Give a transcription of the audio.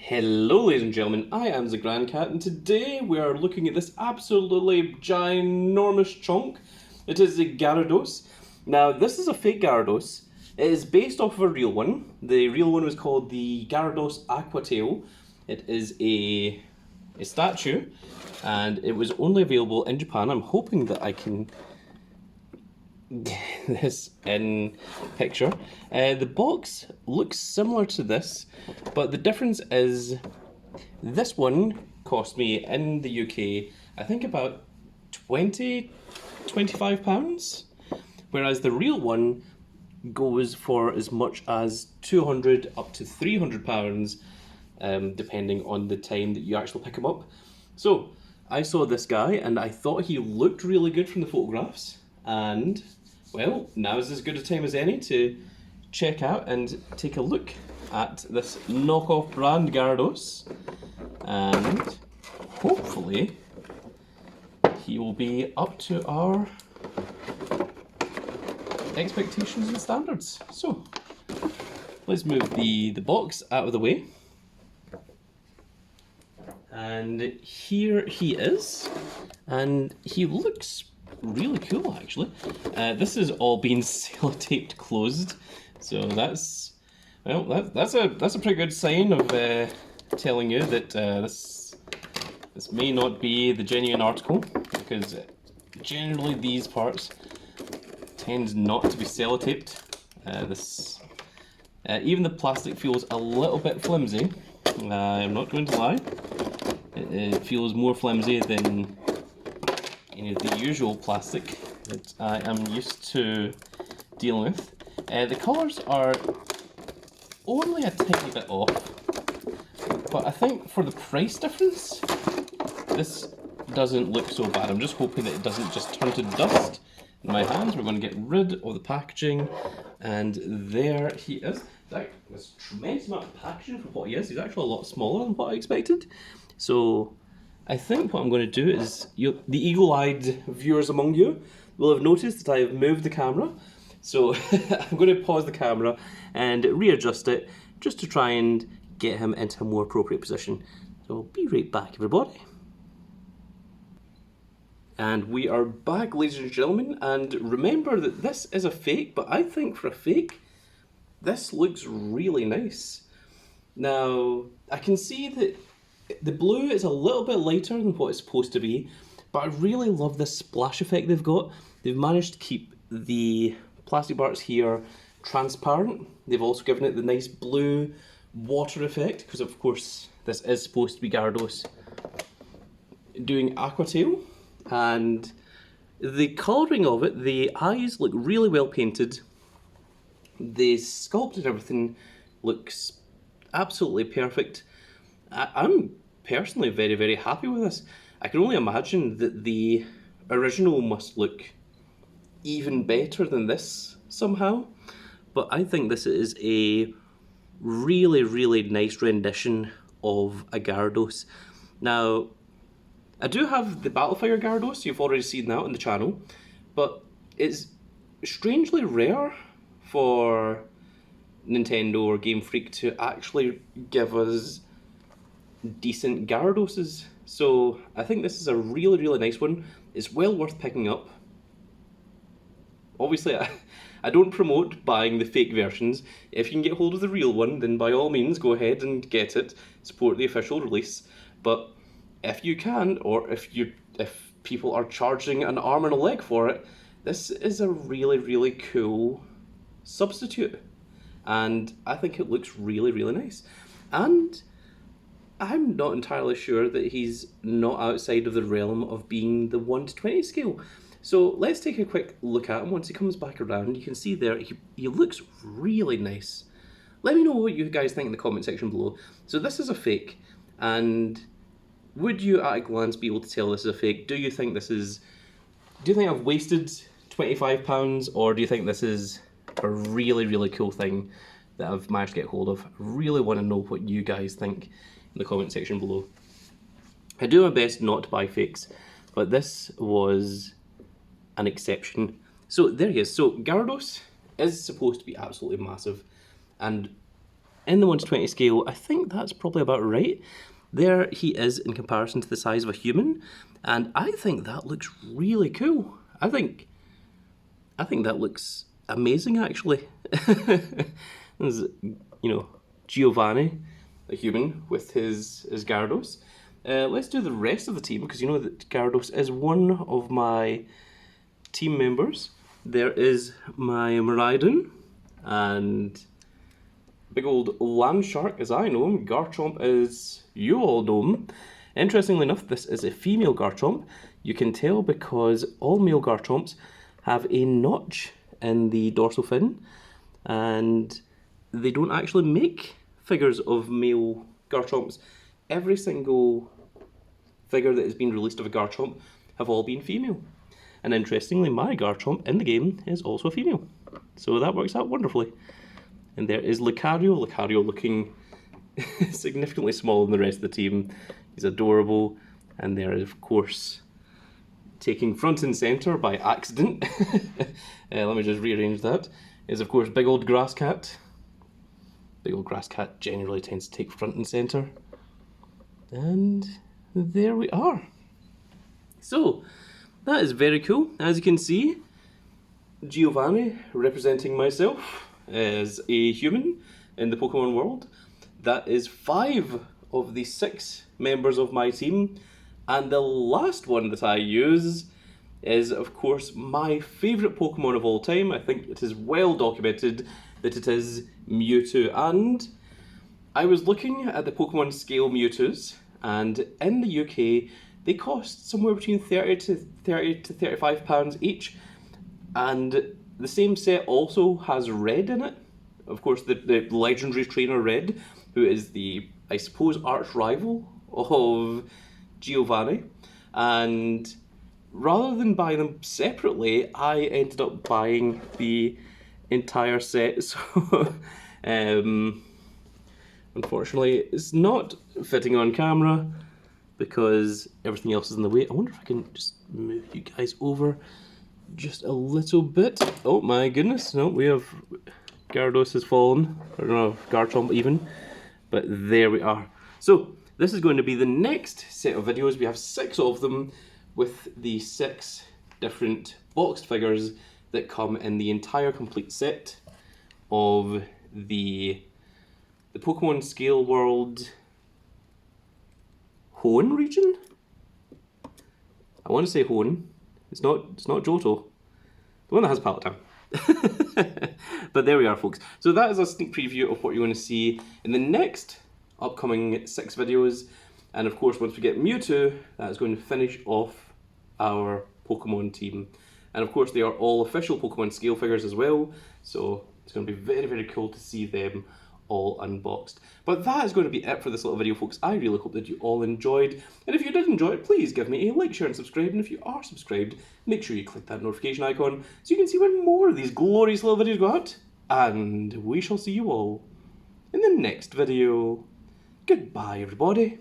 Hello ladies and gentlemen, I am the Grand Cat and today we are looking at this absolutely ginormous chunk. It is the Gyrados. Now this is a fake Gyarados. It is based off of a real one. The real one was called the Gyarados Aqua. It is a statue and it was only available in Japan. I'm hoping that I can this in picture. The box looks similar to this, but the difference is this one cost me in the UK I think about £25, whereas the real one goes for as much as £200 up to £300, depending on the time that you actually pick him up. So I saw this guy and I thought he looked really good from the photographs, and well, now is as good a time as any to check out and take a look at this knockoff brand Gyarados, and hopefully he will be up to our expectations and standards. So let's move the box out of the way, and here he is, and he looks really cool actually. This is all being sellotaped closed, so that's a pretty good sign of telling you that this may not be the genuine article, because generally these parts tend not to be sellotaped. Even the plastic feels a little bit flimsy. I'm not going to lie. It feels more flimsy than any of the usual plastic that I am used to dealing with. The colours are only a tiny bit off, but I think for the price difference, this doesn't look so bad. I'm just hoping that it doesn't just turn to dust in my hands. We're going to get rid of the packaging, and there he is. There's a tremendous amount of packaging for what he is. He's actually a lot smaller than what I expected. So I think what I'm going to do is, the eagle-eyed viewers among you will have noticed that I have moved the camera. So I'm going to pause the camera and readjust it just to try and get him into a more appropriate position. So I'll be right back, everybody. And we are back, ladies and gentlemen, and remember that this is a fake, but I think for a fake, this looks really nice. Now, I can see that the blue is a little bit lighter than what it's supposed to be, but I really love this splash effect they've got. They've managed to keep the plastic parts here transparent. They've also given it the nice blue water effect, because of course this is supposed to be Gyarados doing Aqua, and the colouring of it, the eyes look really well painted. The sculpt and everything looks absolutely perfect. I'm personally very, very happy with this. I can only imagine that the original must look even better than this somehow, but I think this is a really, really nice rendition of a Gyarados. Now, I do have the Battlefire Gyarados, you've already seen that on the channel, but it's strangely rare for Nintendo or Game Freak to actually give us decent Gyaradoses. So I think this is a really, really nice one. It's well worth picking up. Obviously, I don't promote buying the fake versions. If you can get hold of the real one, then by all means go ahead and get it. Support the official release. But if you can, or if people are charging an arm and a leg for it, this is a really, really cool substitute. And I think it looks really, really nice. And I'm not entirely sure that he's not outside of the realm of being the 1 to 20 scale. So let's take a quick look at him. Once he comes back around, you can see there, he looks really nice. Let me know what you guys think in the comment section below. So this is a fake, and would you at a glance be able to tell this is a fake? Do you think I've wasted £25, or do you think this is a really, really cool thing that I've managed to get hold of? I really want to know what you guys think in the comment section below. I do my best not to buy fakes, but this was an exception. So there he is. So Gyarados is supposed to be absolutely massive, and in the 1 to 20 scale, I think that's probably about right. There he is in comparison to the size of a human, and I think that looks really cool. I think that looks amazing, actually. There's, Giovanni, a human, with his Gyrados. Let's do the rest of the team, because you know that Gyarados is one of my team members. There is my Miraidon, and big old land shark, as I know him. Garchomp, as you all know him. Interestingly enough, this is a female Garchomp. You can tell because all male Garchomps have a notch in the dorsal fin, and they don't actually make figures of male Garchomps. Every single figure that has been released of a Garchomp have all been female. And interestingly, my Garchomp in the game is also a female. So that works out wonderfully. And there is Lucario. Lucario looking significantly smaller than the rest of the team. He's adorable. And there is, of course, taking front and centre by accident. Let me just rearrange that. Is, of course, big old grass cat. Big old grass cat generally tends to take front and centre. And there we are. So, that is very cool. As you can see, Giovanni representing myself as a human in the Pokemon world. That is 5 of the 6 members of my team. And the last one that I use is, of course, my favourite Pokemon of all time. I think it is well documented that it is Mewtwo. And I was looking at the Pokemon scale Mewtwo's, and in the UK, they cost somewhere between £30 to £35 each. And the same set also has Red in it. Of course, the legendary trainer Red, who is the, I suppose, arch rival of Giovanni. And rather than buy them separately, I ended up buying the entire set. So, unfortunately, it's not fitting on camera because everything else is in the way. I wonder if I can just move you guys over just a little bit. Oh my goodness, no, we have... Gyarados has fallen. I don't know, Garchomp even. But there we are. So, this is going to be the next set of videos. We have 6 of them with the 6 different boxed figures that come in the entire complete set of the Pokemon Scale World Hoenn region? I want to say Hoenn. It's not Johto. The one that has Palatine. But there we are, folks. So that is a sneak preview of what you're going to see in the next upcoming 6 videos. And of course, once we get Mewtwo, that is going to finish off our Pokemon team. And of course, they are all official Pokemon scale figures as well. So it's going to be very, very cool to see them all unboxed. But that is going to be it for this little video, folks. I really hope that you all enjoyed. And if you did enjoy it, please give me a like, share and subscribe. And if you are subscribed, make sure you click that notification icon so you can see when more of these glorious little videos go out. And we shall see you all in the next video. Goodbye, everybody.